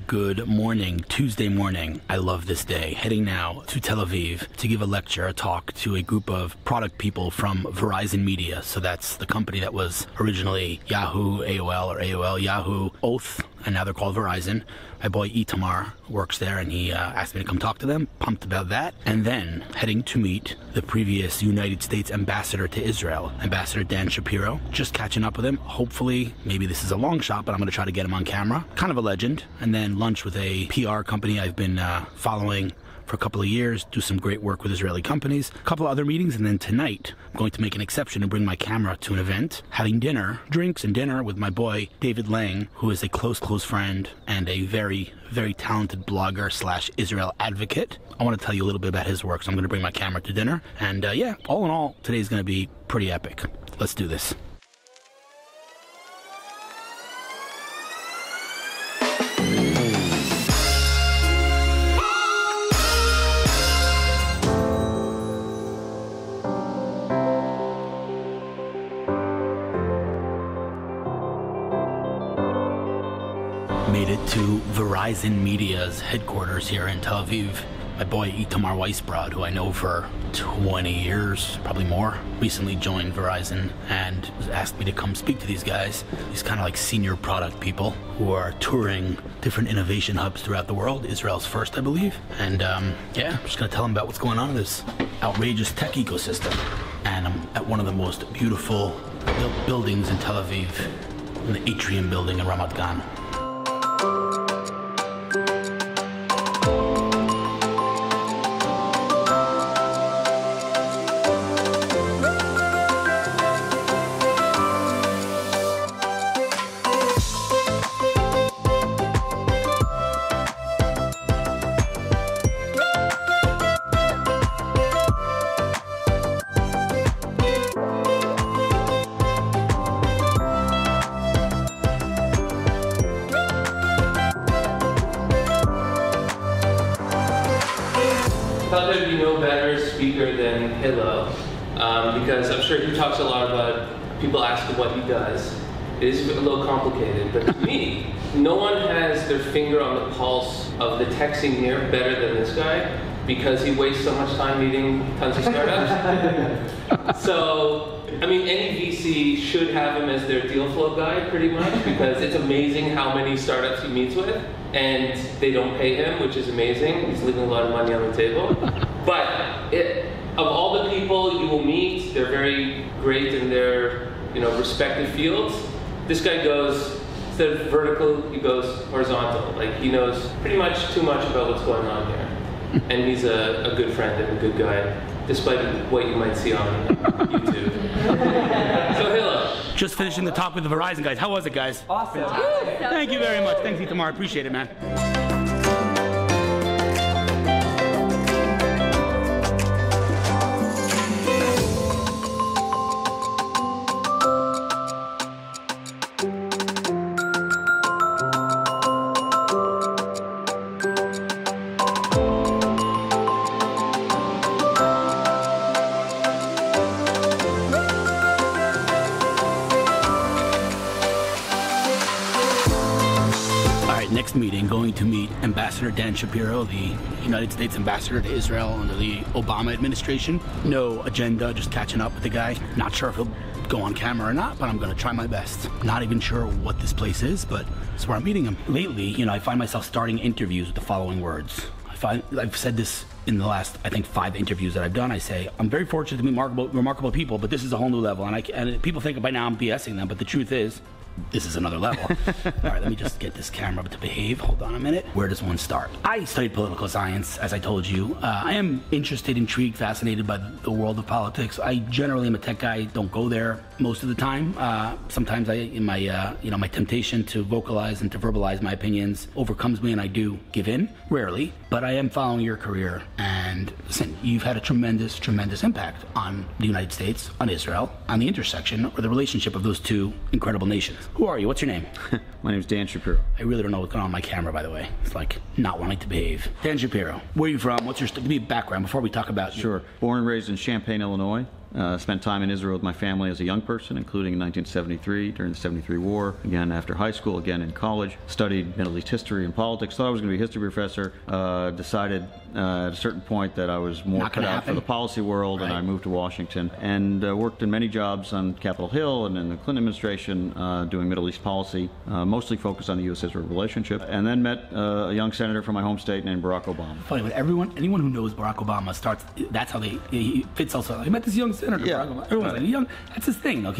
Good morning, Tuesday morning. I love this day. Heading now to Tel Aviv to give a lecture, a talk to a group of product people from Verizon Media. So that's the company that was originally Yahoo, AOL, or AOL, Yahoo, Oath, and now they're called Verizon. My boy Itamar works there, and he asked me to come talk to them. Pumped about that. And then heading to meet the previous United States ambassador to Israel, Ambassador Dan Shapiro. Just catching up with him. Hopefully, maybe this is a long shot, but I'm going to try to get him on camera. Kind of a legend. And then lunch with a PR company I've been following for a couple of years, do some great work with Israeli companies, a couple of other meetings, and then tonight I'm going to make an exception and bring my camera to an event, having dinner, drinks and dinner with my boy David Lange, who is a close friend and a very, very talented blogger slash Israel advocate. I want to tell you a little bit about his work, so I'm going to bring my camera to dinner. And yeah, all in all, today's going to be pretty epic. Let's do this. Made it to Verizon Media's headquarters here in Tel Aviv. My boy Itamar Weisbrod, who I know for 20 years, probably more, recently joined Verizon and asked me to come speak to these guys. These kind of like senior product people who are touring different innovation hubs throughout the world. Israel's first, I believe. And yeah, I'm just gonna tell them about what's going on in this outrageous tech ecosystem. And I'm at one of the most beautiful buildings in Tel Aviv, in the Atrium building in Ramat Gan. I thought there'd be no better speaker than Hillel, because I'm sure he talks a lot about people asking what he does. It is a little complicated, but to me, no one has their finger on the pulse of the tech scene here better than this guy, because he wastes so much time meeting tons of startups. So, I mean, any VC should have him as their deal flow guy, pretty much, because it's amazing how many startups he meets with, and they don't pay him, which is amazing. He's leaving a lot of money on the table. But of all the people you will meet, they're very great in their respective fields. This guy goes, instead of vertical, he goes horizontal. Like, he knows pretty much too much about what's going on here. And he's a good friend and a good guy, despite what you might see on YouTube. So Hillel. Just finishing the talk with the Verizon guys. How was it, guys? Awesome. Thank you very much. Thanks, Itamar. Appreciate it, man. Next meeting, going to meet Ambassador Dan Shapiro, the United States ambassador to Israel under the Obama administration. No agenda, just catching up with the guy. Not sure if he'll go on camera or not, but I'm going to try my best. Not even sure what this place is, but it's where I'm meeting him. Lately, I find myself starting interviews with the following words. I've said this in the last, I think, 5 interviews that I've done. I say, I'm very fortunate to meet remarkable people, but this is a whole new level. And people think by now I'm BSing them, but the truth is, this is another level. All right, let me just get this camera to behave. Hold on a minute. Where does one start? I studied political science, as I told you. I am interested, intrigued, fascinated by the world of politics. I generally am a tech guy. Don't go there most of the time. Sometimes my temptation to vocalize and to verbalize my opinions overcomes me, and I do give in. Rarely, but I am following your career. And listen, you've had a tremendous, tremendous impact on the United States, on Israel, on the intersection or the relationship of those two incredible nations. Who are you? What's your name? My name is Dan Shapiro. I really don't know what's going on my camera, by the way. It's like not wanting to behave. Dan Shapiro, where are you from? What's your give me a background before we talk about Sure. Born and raised in Champaign, Illinois. Spent time in Israel with my family as a young person, including in 1973 during the 73 war, again after high school, again in college. Studied Middle East history and politics. Thought I was going to be a history professor. Decided at a certain point that I was more cut out for the policy world, and I moved to Washington and worked in many jobs on Capitol Hill and in the Clinton administration doing Middle East policy, mostly focused on the U.S.-Israel relationship, and then met a young senator from my home state named Barack Obama. Funny, but anyone who knows Barack Obama starts, that's how he fits also. He met this young senator, Barack Obama. Everyone's like, young, that's his thing. Like,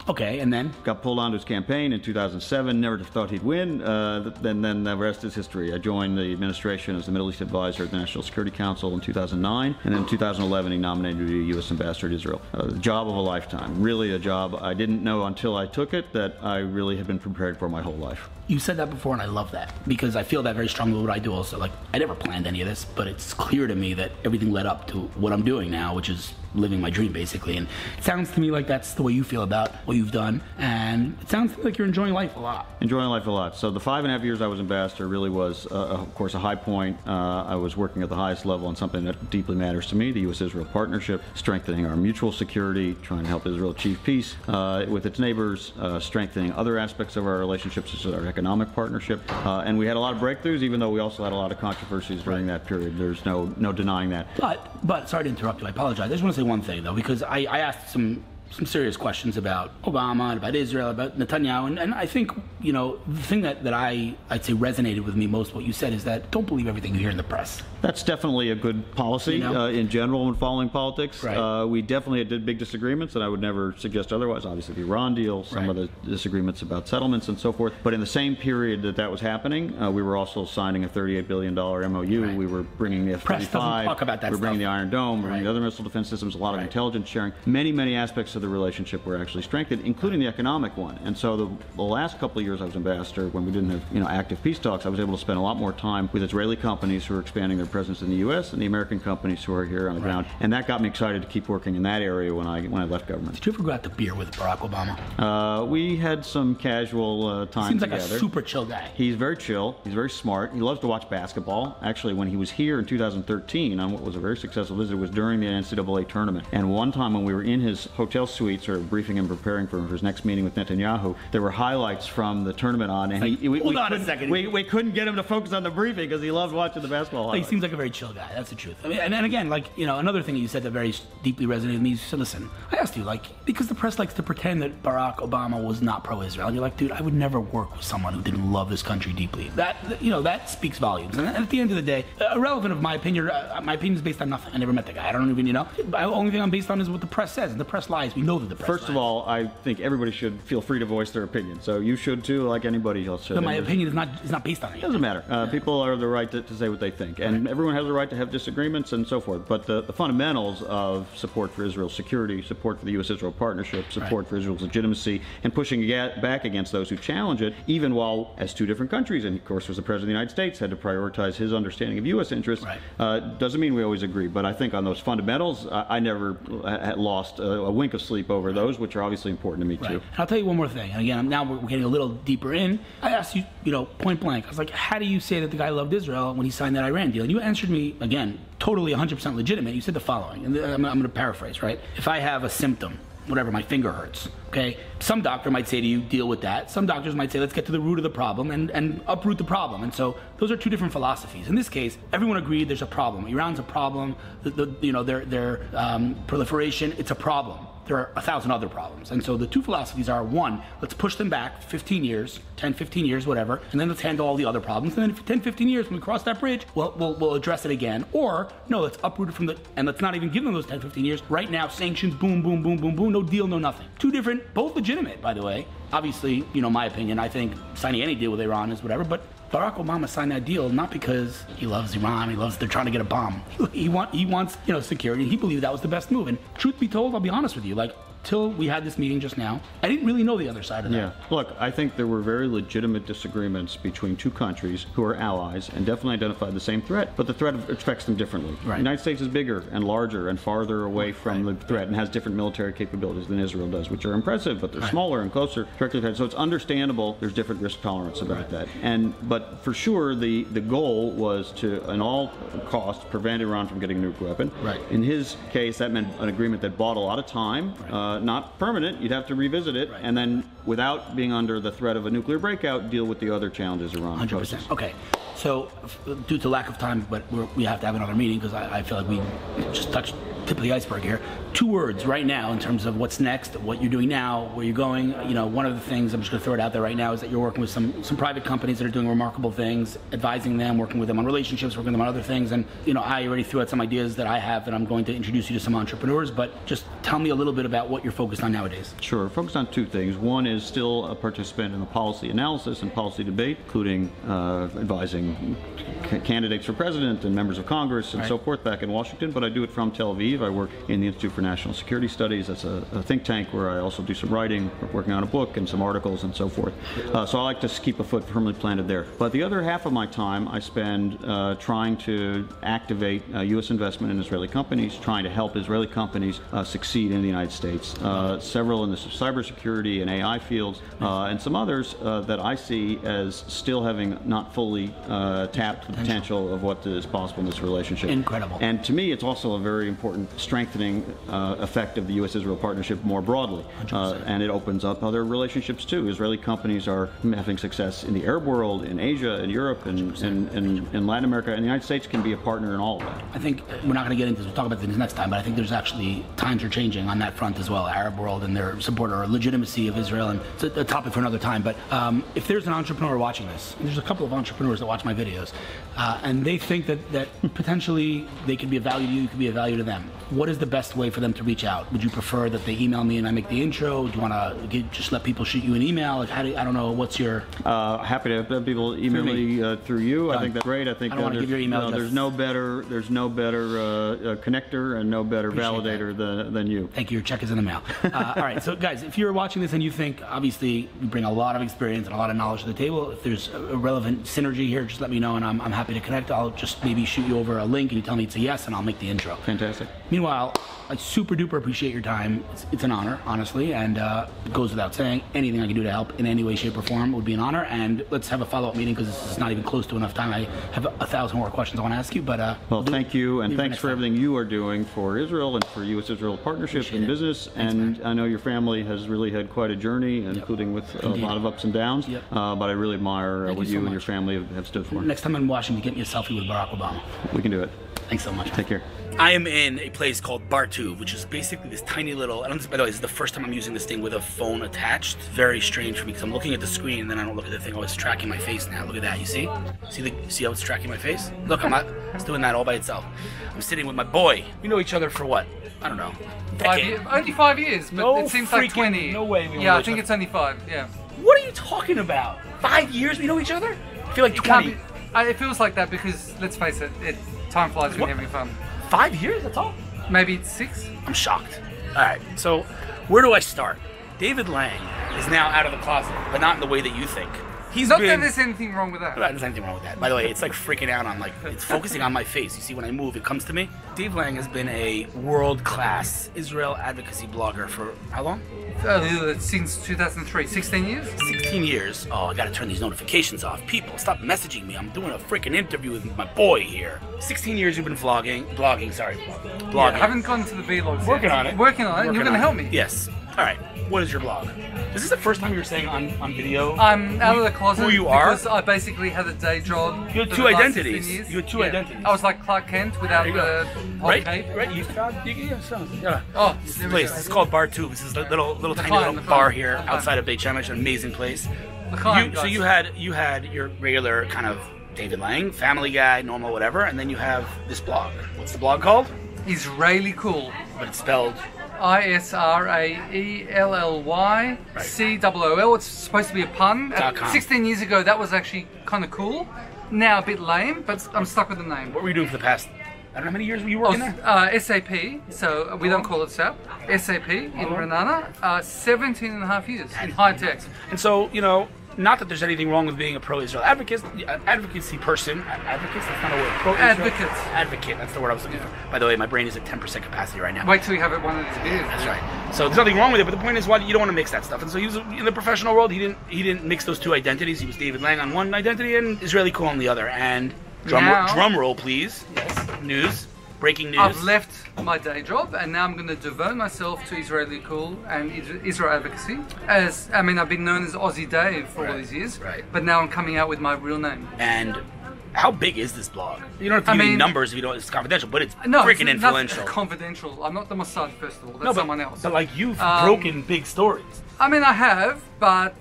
okay, and then? Got pulled onto his campaign in 2007, never thought he'd win. Then the rest is history. I joined the administration as the Middle East advisor at the National Security Council in 2009, and then in 2011 he nominated me to be U.S. ambassador to Israel. The job of a lifetime, really a job I didn't know until I took it that I really had been prepared for my whole life. You said that before, and I love that, because I feel that very strongly with what I do also. Like, I never planned any of this, but it's clear to me that everything led up to what I'm doing now, which is living my dream, basically. And it sounds to me like that's the way you feel about what you've done, and it sounds like you're enjoying life a lot. Enjoying life a lot. So the 5.5 years I was ambassador really was, of course, a high point. I was working at the highest level on something that deeply matters to me, the U.S.-Israel partnership, strengthening our mutual security, trying to help Israel achieve peace with its neighbors, strengthening other aspects of our relationships, such as our economic partnership. And we had a lot of breakthroughs, even though we also had a lot of controversies during that period. There's no denying that. But sorry to interrupt you, I apologize. I just want to say one thing, though, because I asked some serious questions about Obama, about Israel, about Netanyahu, and I think, the thing that I'd say resonated with me most, what you said, is that don't believe everything you hear in the press. That's definitely a good policy in general when following politics. Right. We definitely did big disagreements, and I would never suggest otherwise. Obviously, the Iran deal, some of the disagreements about settlements and so forth. But in the same period that was happening, we were also signing a $38 billion MOU. Right. We were bringing the F-35. Press doesn't talk about that We're bringing the Iron Dome. We're bringing other missile defense systems. A lot of intelligence sharing. Many aspects of the relationship were actually strengthened, including the economic one. And so the last couple of years I was ambassador, when we didn't have active peace talks, I was able to spend a lot more time with Israeli companies who are expanding their presence in the U.S. and the American companies who are here on the ground. And that got me excited to keep working in that area when I left government. Did you ever go out to beer with Barack Obama? We had some casual time Seems together. like a super chill guy. He's very chill. He's very smart. He loves to watch basketball. Actually, when he was here in 2013 on what was a very successful visit, it was during the NCAA tournament. And one time when we were in his hotel suite, sort of briefing and preparing for his next meeting with Netanyahu, there were highlights from the tournament on, and hold on a second. We couldn't get him to focus on the briefing because he loved watching the basketball highlights. He seems like a very chill guy. That's the truth. I mean, and again, another thing that you said that very deeply resonated with me. You said, listen, I asked you, because the press likes to pretend that Barack Obama was not pro-Israel. And you're like, dude, I would never work with someone who didn't love this country deeply. That speaks volumes. And at the end of the day, irrelevant of my opinion is based on nothing. I never met the guy. I don't even, the only thing I'm based on is what the press says. And the press lies. We know that the press lies. First of all, I think everybody should feel free to voice their opinion. So you should too, like anybody else should. But my opinion is not based on it. It doesn't matter. People are the right to say what they think. And everyone has the right to have disagreements and so forth. But the fundamentals of support for Israel's security, support for the U.S.-Israel partnership, support for Israel's legitimacy, and pushing back against those who challenge it, even while, as two different countries, and of course was the President of the United States, had to prioritize his understanding of U.S. interests, doesn't mean we always agree. But I think on those fundamentals, I never had lost a wink of sleep over those, which are obviously important to me too. And I'll tell you one more thing. And again, now we're getting a little deeper in. I asked you, point blank. I was like, how do you say that the guy loved Israel when he signed that Iran deal? And you answered me, again, totally 100% legitimate. You said the following, and I'm going to paraphrase, right? If I have a symptom, whatever, my finger hurts, okay? Some doctor might say to you, deal with that. Some doctors might say, let's get to the root of the problem and uproot the problem. And so those are two different philosophies. In this case, everyone agreed there's a problem. Iran's a problem. Their proliferation, it's a problem. There are 1,000 other problems. And so the two philosophies are, one, let's push them back 15 years, 10, 15 years, whatever, and then let's handle all the other problems. And then for 10, 15 years, when we cross that bridge, we'll address it again. Or, no, let's uproot it and let's not even give them those 10, 15 years. Right now, sanctions, boom, boom, boom, boom, boom, no deal, no nothing. Two different, both legitimate, by the way. Obviously, my opinion, I think signing any deal with Iran is whatever, but Barack Obama signed that deal not because he loves Iran, they're trying to get a bomb. He wants, security, and he believed that was the best move. And truth be told, I'll be honest with you, till we had this meeting just now, I didn't really know the other side of that. Yeah. Look, I think there were very legitimate disagreements between two countries who are allies and definitely identified the same threat, but the threat affects them differently. Right. The United States is bigger and larger and farther away from the threat and has different military capabilities than Israel does, which are impressive, but they're smaller and closer directly to. So it's understandable there's different risk tolerance about that. But for sure, the goal was to, at all costs, prevent Iran from getting a nuclear weapon. Right. In his case, that meant an agreement that bought a lot of time, not permanent. You'd have to revisit it, and then, without being under the threat of a nuclear breakout, deal with the other challenges Iran poses. 100%. Okay. So, due to lack of time, but we have to have another meeting because I feel like we just touched tip of the iceberg here. 2 words right now in terms of what's next, what you're doing now, where you're going. You know, one of the things, I'm just going to throw it out there right now, is that you're working with some private companies that are doing remarkable things, advising them, working with them on relationships, working with them on other things. And, you know, I already threw out some ideas that I have, and I'm going to introduce you to some entrepreneurs, but just tell me a little bit about what you're focused on nowadays. Sure. Focused on 2 things. One is still a participant in the policy analysis and policy debate, including advising candidates for president and members of Congress and so forth back in Washington, but I do it from Tel Aviv. I work in the Institute for National Security Studies. That's a think tank where I also do some writing, working on a book and some articles and so forth. So I like to keep a foot firmly planted there. But the other half of my time I spend trying to activate U.S. investment in Israeli companies, trying to help Israeli companies succeed in the United States. Several in the cybersecurity and AI fields, and some others that I see as still having not fully tapped the potential of what is possible in this relationship. Incredible. And to me, it's also a very important strengthening effect of the U.S.-Israel partnership more broadly. And it opens up other relationships too. Israeli companies are having success in the Arab world, in Asia, in Europe, and in Latin America, and the United States can be a partner in all of that. I think we're not going to get into this, we'll talk about this next time, but I think there's actually, times are changing on that front as well. Arab world and their support or legitimacy of Israel, and it's a topic for another time. But if there's an entrepreneur watching this, and there's a couple of entrepreneurs that watch my videos, and they think that potentially they could be of value to you, could be of value to them, what is the best way for them to reach out? Would you prefer that they email me and I make the intro? Do you want to just let people shoot you an email? Like, how do I don't know, what's your... happy to have people email me through you. I think that's great. I think don't want to give your email there's no better connector and no better validator than you. Thank you. Your check is in the mail. All right. So, guys, if you're watching this and you think, obviously, you bring a lot of experience and a lot of knowledge to the table, if there's a relevant synergy here, just let me know, and I'm happy to connect. I'll just maybe shoot you over a link, and you tell me it's a yes, and I'll make the intro. Fantastic. Meanwhile, I super duper appreciate your time. It's an honor, honestly, and it goes without saying, anything I can do to help in any way, shape, or form would be an honor. And let's have a follow-up meeting, because this is not even close to enough time. I have 1,000 more questions I want to ask you, but well, thank you, and thanks for everything you are doing for Israel and for U.S.-Israel partnership and business. And I know your family has really had quite a journey, including with a lot of ups and downs. But I really admire what you and your family have stood for. Next time I'm in Washington, get me a selfie with Barack Obama. We can do it. Thanks so much. Take care. I am in a place called Bartu, which is basically this tiny little, by the way, this is the first time I'm using this thing with a phone attached. It's very strange for me, because I'm looking at the screen and then I don't look at the thing. Oh, it's tracking my face now. Look at that. You see? See how it's tracking my face? Look, it's doing that all by itself. I'm sitting with my boy. We know each other for what? I don't know. Only 5 years, but it seems like 20. No way. Yeah, I think it's only 5, yeah. What are you talking about? 5 years we know each other? I feel like 20. It feels like that because, let's face it, time flies when you're having fun. 5 years, that's all? Maybe it's 6. I'm shocked. All right, so where do I start? David Lange is now out of the closet, but not in the way that you think. Not that there's anything wrong with that. There's anything wrong with that. By the way, it's like freaking out on, it's focusing on my face. You see, when I move, it comes to me. Dave Lange has been a world-class Israel advocacy blogger for how long? Since 2003. 16 years? 16 years. Oh, I gotta turn these notifications off. People, stop messaging me. I'm doing a freaking interview with my boy here. 16 years you've been blogging. Yeah, I haven't gone to the vlogs Working yet. on it. Working on it, and you're gonna help me. Yes. All right. What is your blog? Is this the first time you're saying on video? I'm out of the closet. Who you are? Because I basically had a day job. You had 2 identities. You had 2 identities. I was like Clark Kent without the hot tape. Right. Yeah. Oh, this place. It's called Bar 2. This is a little tiny little bar here outside of Beit Shemesh, an amazing place. So you had your regular kind of David Lange, family guy, normal whatever, and then you have this blog. What's the blog called? Israeli Cool. But it's spelled ISRAELLY It's supposed to be a pun. 16 years ago, that was actually kind of cool. Now a bit lame, but I'm stuck with the name. What were you doing for the past I don't know how many years were you working there? SAP, so we don't call it SAP. SAP in Renana, 17 and a half years in high tech. And so, you know, not that there's anything wrong with being a pro-Israel advocacy person. Advocates, that's not a word. Advocate, that's the word I was looking for. By the way, my brain is at 10% capacity right now. Wait till you have it one of these beers. That's right. So there's nothing wrong with it, but the point is, why you don't want to mix that stuff. And so he was in the professional world. He didn't mix those two identities. He was David Lange on one identity and Israeli Cool on the other. And drum roll, please. Yes. News. Breaking news. I've left my day job and now I'm going to devote myself to Israeli Cool and Israel advocacy. I've been known as Aussie Dave for all these years, but now I'm coming out with my real name. And how big is this blog? You don't have to give me numbers if you don't. It's confidential, but it's freaking influential. It's confidential. I'm not the Mossad, first of all. That's someone else. But like you've broken big stories. I have, but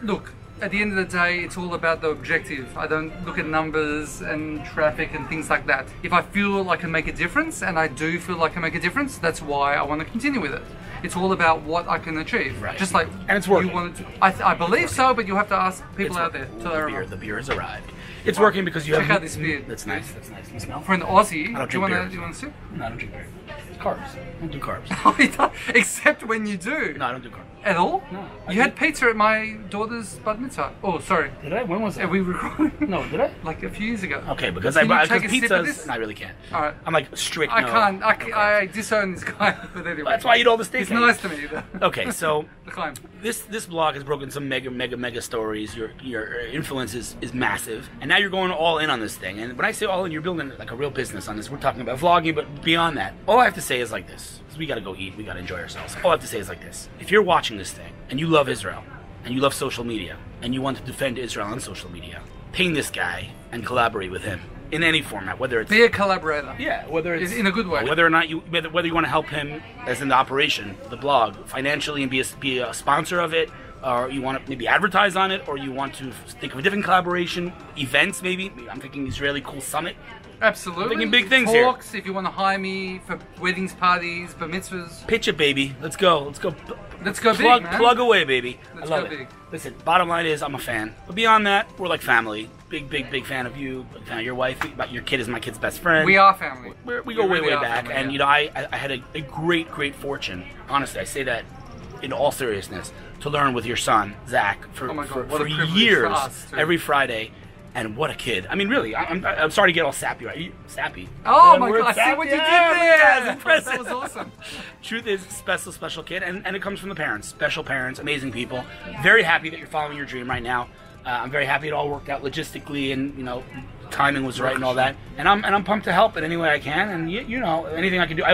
look. At the end of the day, it's all about the objective. I don't look at numbers and traffic and things like that. If I feel like I can make a difference, and I do feel like I make a difference, that's why I want to continue with it. It's all about what I can achieve. Right. Just like and it's working. You wanted to. I believe so, but you'll have to ask people out there. The beer has arrived. It's working because you have. Check out this beer. That's nice. That's nice. You smell? For an Aussie, I don't drink beer. Do you want to sip? No, I don't drink beer. It's carbs. I don't do carbs. Except when you do. No, I don't do carbs. At all? No. You had pizza at my daughter's bat mitzvah. Oh, sorry. Did I? When was that? Are we recording? No, did I? Like a few years ago. Okay, because Can because you take a sip of pizzas. this? No, I really can't. All right. I'm like strict. I can't. I disown this guy. But anyway. That's why I eat all the steak. He's nice to me. Okay, so this blog has broken some mega stories. Your influence is massive, and now you're going all in on this thing. And when I say all in, you're building like a real business on this. We're talking about vlogging, but beyond that, all I have to say is like this. Because we got to go eat. We got to enjoy ourselves. All I have to say is like this. If you're watching this thing and you love Israel and you love social media and you want to defend Israel on social media, ping this guy and collaborate with him in any format, whether it's be a collaborator. Yeah, whether it's in a good way. Whether or not whether you want to help him as in the operation, the blog, financially and be a sponsor of it, or you want to maybe advertise on it, or you want to think of a different collaboration, events maybe. I'm thinking Israeli Cool Summit. Absolutely. I'm thinking big things Talks, here. if you want to hire me for weddings, parties, bar mitzvahs. Pitch it, baby. Let's go. Let's go plug, big, man. Plug away, baby. Let's I love go it. big. Listen, bottom line is I'm a fan. But beyond that, we're like family. Big fan of you. Big fan of your wife. Your kid is my kid's best friend. We are family. We go way back. Family, and, you know, I had a great fortune. Honestly, I say that in all seriousness, to learn with your son, Zach, for years, every Friday. And what a kid. I mean, really, I'm sorry to get all sappy, right? Sappy. Oh my God, I see what you did there. That's impressive. That was awesome. Truth is, special kid, and it comes from the parents. Special parents, amazing people. Very happy that you're following your dream right now. I'm very happy it all worked out logistically, and, you know, timing was right and all that. And I'm pumped to help in any way I can, and you know, anything I can do.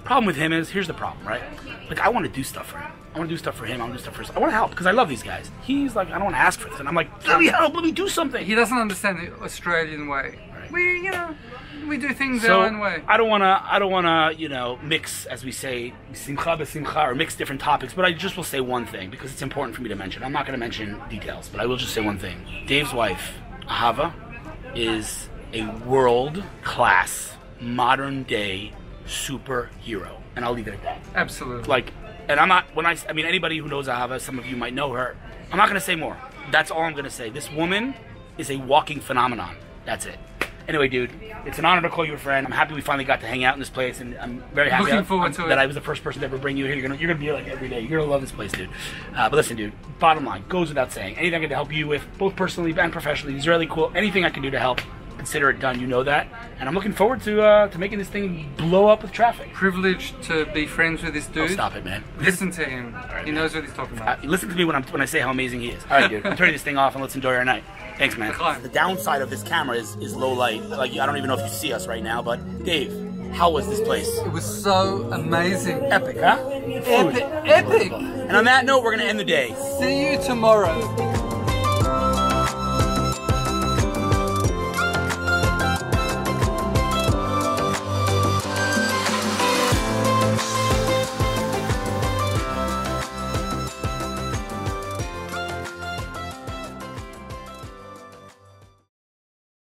Problem with him is, here's the problem, right? Like, I want to do stuff for him. I want to do stuff for him. I want to do stuff for him. I want to help because I love these guys. He's like, I don't want to ask for this. And I'm like, let me help. Let me do something. He doesn't understand the Australian way. Right. We do things our own way. I don't wanna, you know, mix, as we say, simcha b'simcha, or mix different topics. But I just will say one thing because it's important for me to mention. I'm not going to mention details, but I will just say one thing. Dave's wife, Ahava, is a world-class, modern-day superhero, and I'll leave it at that. Absolutely. Like. And I'm not, anybody who knows Ahava, some of you might know her, I'm not going to say more. That's all I'm going to say. This woman is a walking phenomenon. That's it. Anyway, dude, it's an honor to call you a friend. I'm happy we finally got to hang out in this place, and I'm very happy that I was the first person to ever bring you here. You're gonna be here like every day. You're going to love this place, dude. But listen, dude, bottom line, goes without saying. Anything I can help you with, both personally and professionally, is really cool. Anything I can do to help, consider it done. You know that. And I'm looking forward to making this thing blow up with traffic. Privileged to be friends with this dude. Oh, stop it, man. Listen to him. Right, he knows what he's talking about. Listen to me when I say how amazing he is. All right, dude. I'm turning this thing off and let's enjoy our night. Thanks, man. The downside of this camera is low light. Like, I don't even know if you see us right now, but Dave, how was this place? It was so amazing. Epic, huh? Epic. And on that note, we're going to end the day. See you tomorrow.